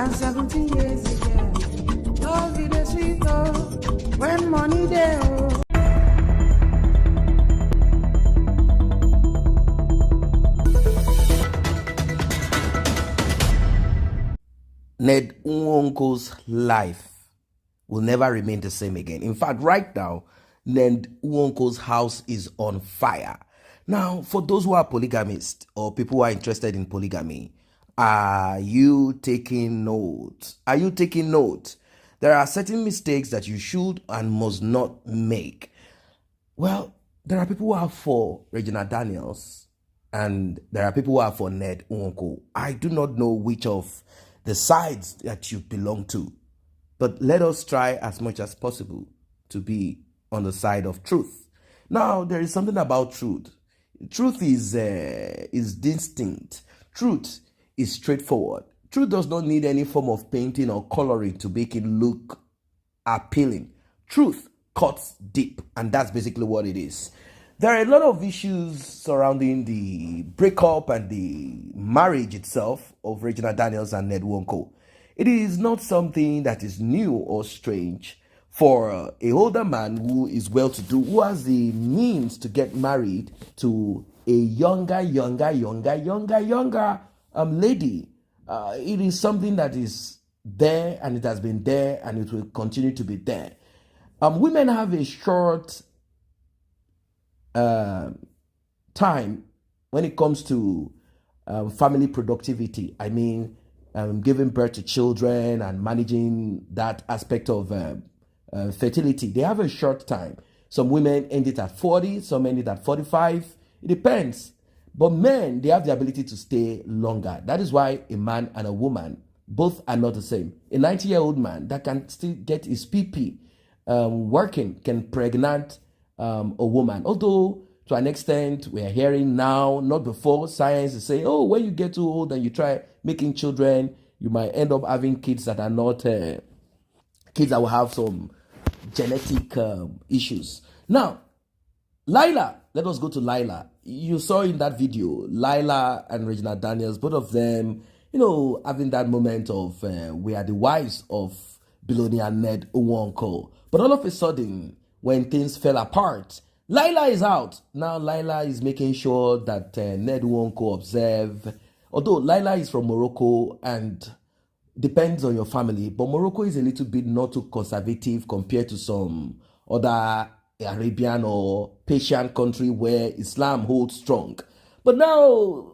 and 17 years ago. Love is the sweet, oh, when money there, oh. Ned Nwoko's life will never remain the same again. In fact, right now, Ned Nwoko's house is on fire. Now, for those who are polygamists or people who are interested in polygamy, are you taking note? Are you taking note? There are certain mistakes that you should and must not make. Well, there are people who are for Regina Daniels and there are people who are for Ned Nwoko. I do not know which of the sides that you belong to, but let us try as much as possible to be on the side of truth. Now, there is something about truth. Truth is distinct. Truth is straightforward. Truth does not need any form of painting or coloring to make it look appealing. Truth cuts deep, and that's basically what it is. There are a lot of issues surrounding the breakup and the marriage itself of Regina Daniels and Ned Nwoko. It is not something that is new or strange for a older man who is well-to-do, who has the means to get married to a younger lady. It is something that is there, and it has been there, and it will continue to be there. Women have a short time when it comes to family productivity. I mean, giving birth to children and managing that aspect of fertility. They have a short time. Some women end it at 40, some end it at 45. It depends. But men, they have the ability to stay longer. That is why a man and a woman, both are not the same. A 90-year-old man that can still get his PP working can pregnant a woman. Although, to an extent, we are hearing now, not before, science is saying, oh, when you get too old and you try making children, you might end up having kids that are not, kids that will have some genetic issues. Now, Lila, let us go to Lila. You saw in that video, Lila and Regina Daniels, both of them, having that moment of we are the wives of billionaire Ned Nwoko. But all of a sudden, when things fell apart, Lila is out. Now Lila is making sure that Ned Nwoko observe. Although Lila is from Morocco and depends on your family, but Morocco is a little bit not too conservative compared to some other Arabian or Persian country where Islam holds strong. But now,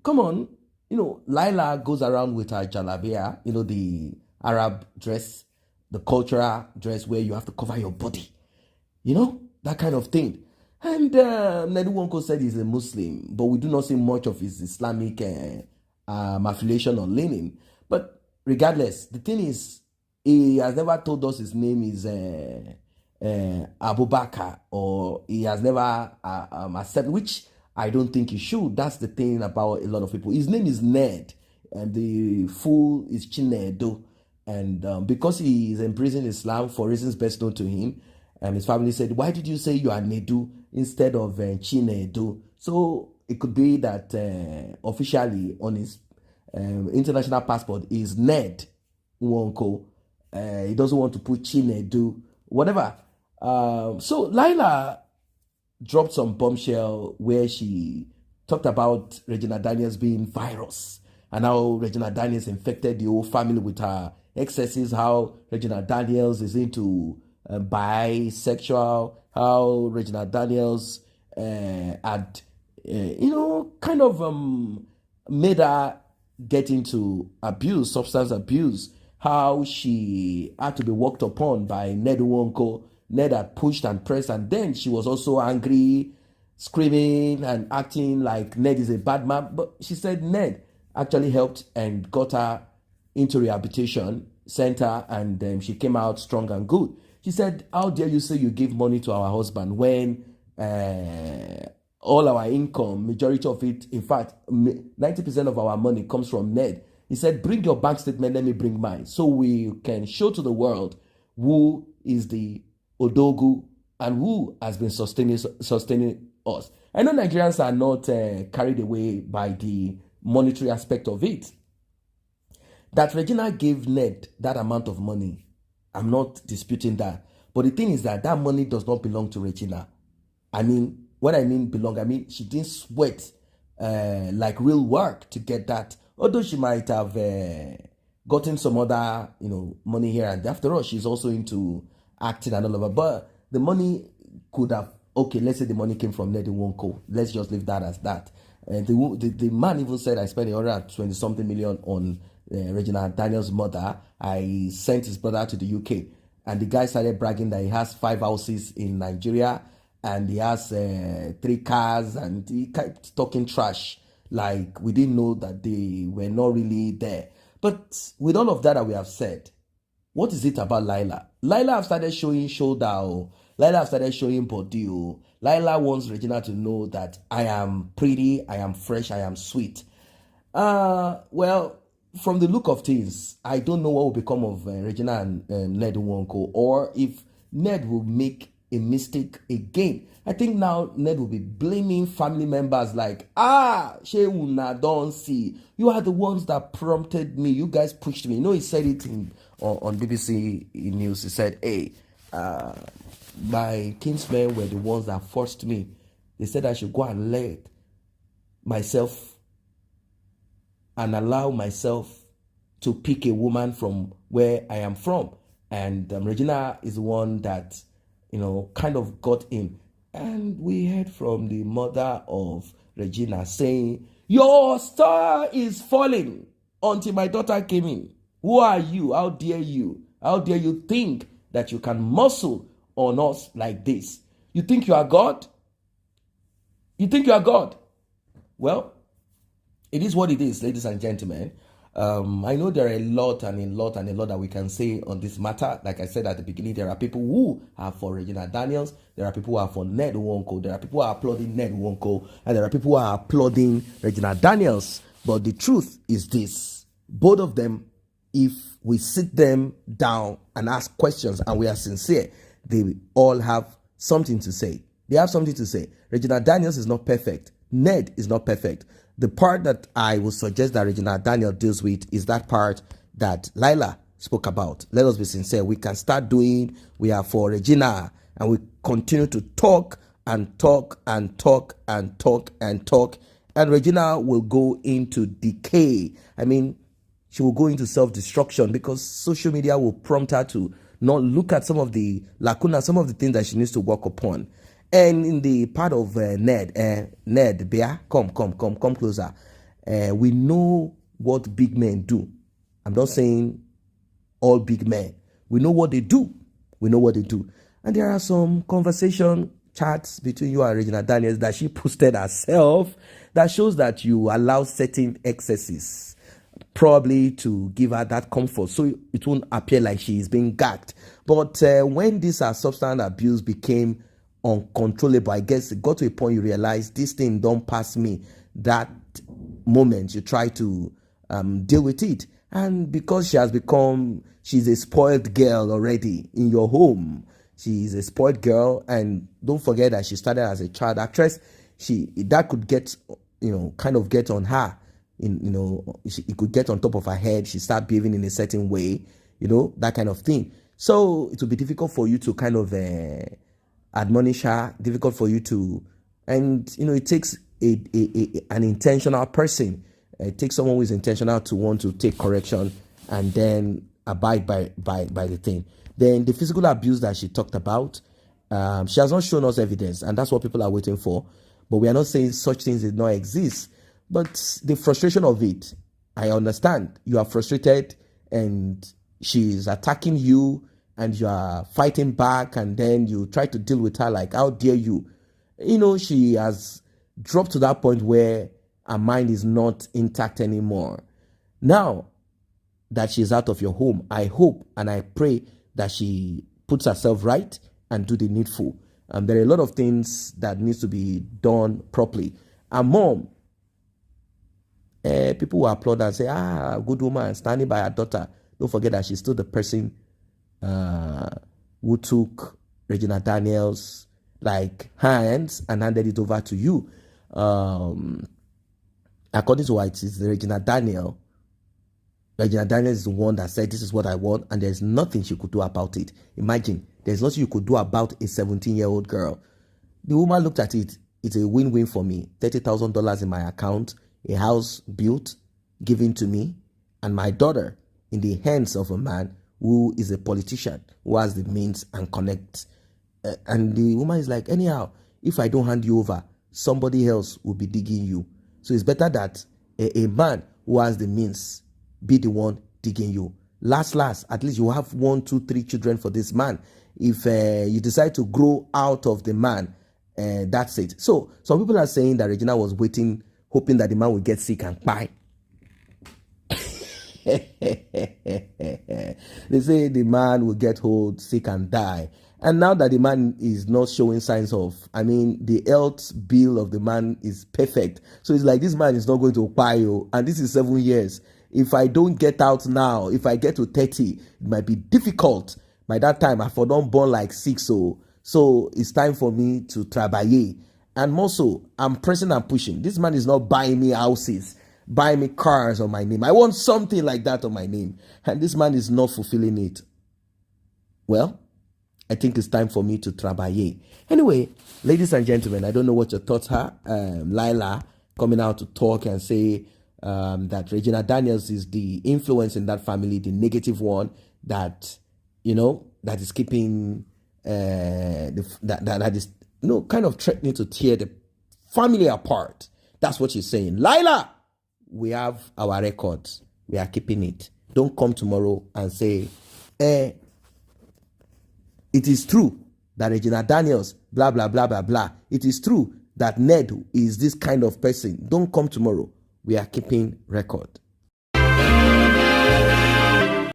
come on, Lila goes around with her jalabia, the Arab dress, the cultural dress where you have to cover your body, that kind of thing. And Ned Nwoko said he's a Muslim, but we do not see much of his Islamic affiliation or leaning. But regardless, the thing is, he has never told us his name is Abu Bakr, or he has never accepted, which I don't think he should. That's the thing about a lot of people. His name is Ned, and the full is Chinedu. And because he is embracing Islam for reasons best known to him, and his family said, why did you say you are Nedu instead of Chinedu? So it could be that officially on his international passport is Ned Nwoko. He doesn't want to put Chinedu, whatever. So Lila dropped some bombshell where she talked about Regina Daniels being virus and how Regina Daniels infected the whole family with her excesses, how Regina Daniels is into bisexual, how Regina Daniels had, kind of made her get into abuse, substance abuse, how she had to be walked upon by Ned Nwoko. Ned had pushed and pressed, and then she was also angry, screaming and acting like Ned is a bad man. But she said Ned actually helped and got her into rehabilitation center, and she came out strong and good. She said, how dare you say you give money to our husband when all our income, majority of it, in fact, 90% of our money comes from Ned. He said, bring your bank statement, let me bring mine, so we can show to the world who is the Odogu and who has been sustaining us. I know Nigerians are not carried away by the monetary aspect of it. That Regina gave Ned that amount of money, I'm not disputing that. But the thing is that that money does not belong to Regina. I mean, what I mean belong, I mean, she didn't sweat like real work to get that. Although she might have gotten some other, money here and there. After all, she's also into acting and all of that. But the money could have, okay, let's say the money came from Ned Nwoko. Let's just leave that as that. The man even said, I spent 120 something million on Regina Daniel's mother. I sent his brother to the UK. And the guy started bragging that he has 5 houses in Nigeria and he has 3 cars, and he kept talking trash like we didn't know that they were not really there. But with all of that we have said, what is it about Lila? Lila have started showing shoulder. Lila have started showing body. Lila wants Regina to know that I am pretty, I am fresh, I am sweet. Well, from the look of things, I don't know what will become of Regina and Ned Nwoko, or if Ned will make a mistake again. I think now Ned will be blaming family members like, she una don't see. You are the ones that prompted me. You guys pushed me. He said it on BBC News. He said, hey, my kinsmen were the ones that forced me. They said I should go and let myself and allow myself to pick a woman from where I am from. And Regina is the one that, kind of got in. And we heard from the mother of Regina saying, your star is falling until my daughter came in. Who are you? How dare you? How dare you think that you can muscle on us like this? You think you are God? You think you are God? Well, it is what it is, ladies and gentlemen. I know there are a lot that we can say on this matter. Like I said at the beginning, there are people who are for Regina Daniels, there are people who are for Ned Nwoko, there are people who are applauding Ned Nwoko, and there are people who are applauding Regina Daniels. But the truth is this: both of them, if we sit them down and ask questions and we are sincere, they all have something to say. They have something to say. Regina Daniels is not perfect. Ned is not perfect. The part that I would suggest that Regina Daniel deals with is that part that Lila spoke about. Let us be sincere. We can start doing, we are for Regina, and we continue to talk and talk and talk and talk and talk, and Regina will go into decay. I mean, she will go into self-destruction because social media will prompt her to not look at some of the lacunas, some of the things that she needs to work upon. And in the part of Ned, Bea, come closer. We know what big men do. I'm not saying all big men. We know what they do. We know what they do. And there are some conversation chats between you and Regina Daniels that she posted herself that shows that you allow certain excesses, probably to give her that comfort, so it won't appear like she is being gagged. But when this substance abuse became uncontrollable, I guess it got to a point you realize this thing don't pass me. That moment you try to deal with it, and because she's a spoiled girl already in your home. She's a spoiled girl, and don't forget that she started as a child actress. That could get kind of get on her. It could get on top of her head. She start behaving in a certain way, that kind of thing. So it will be difficult for you to kind of admonish her, difficult for you to, and it takes an intentional person. It takes someone who is intentional to want to take correction and then abide by the thing. Then the physical abuse that she talked about, she has not shown us evidence, and that's what people are waiting for. But we are not saying such things did not exist. But the frustration of it, I understand. You are frustrated and she's attacking you and you are fighting back, and then you try to deal with her like, how dare you? She has dropped to that point where her mind is not intact anymore. Now that she's out of your home, I hope and I pray that she puts herself right and do the needful. There are a lot of things that needs to be done properly. Her mom, people will applaud and say, good woman standing by her daughter. Don't forget that she's still the person who took Regina Daniels' hands and handed it over to you. According to what it is, Regina Daniel, Regina Daniels is the one that said, this is what I want, and there's nothing she could do about it. Imagine, there's nothing you could do about a 17-year-old girl. The woman looked at it. It's a win-win for me. $30,000 in my account, a house built, given to me, and my daughter in the hands of a man who is a politician, who has the means and connects. And the woman is like, anyhow, if I don't hand you over, somebody else will be digging you. So it's better that a man who has the means be the one digging you. Last, at least you have 1, 2, 3 children for this man. If you decide to grow out of the man, that's it. So some people are saying that Regina was waiting, hoping that the man would get sick and die. They say the man will get old, sick and die. And now that the man is not showing signs of, the health bill of the man is perfect. So it's like, this man is not going to buy you. And this is 7 years. If I don't get out now, if I get to 30, it might be difficult. By that time, I for don't born like 6. So it's time for me to travailler. And more so, I'm pressing and pushing. This man is not buying me houses, buying me cars on my name. I want something like that on my name. And this man is not fulfilling it. Well, I think it's time for me to travailler. Anyway, ladies and gentlemen, I don't know what your thoughts are. Lila coming out to talk and say that Regina Daniels is the influence in that family, the negative one that, that is keeping, that is, kind of threatening to tear the family apart. That's what she's saying. Lila, we have our records. We are keeping it. Don't come tomorrow and say, it is true that Regina Daniels, blah, blah, blah, blah, blah. It is true that Ned is this kind of person. Don't come tomorrow. We are keeping record.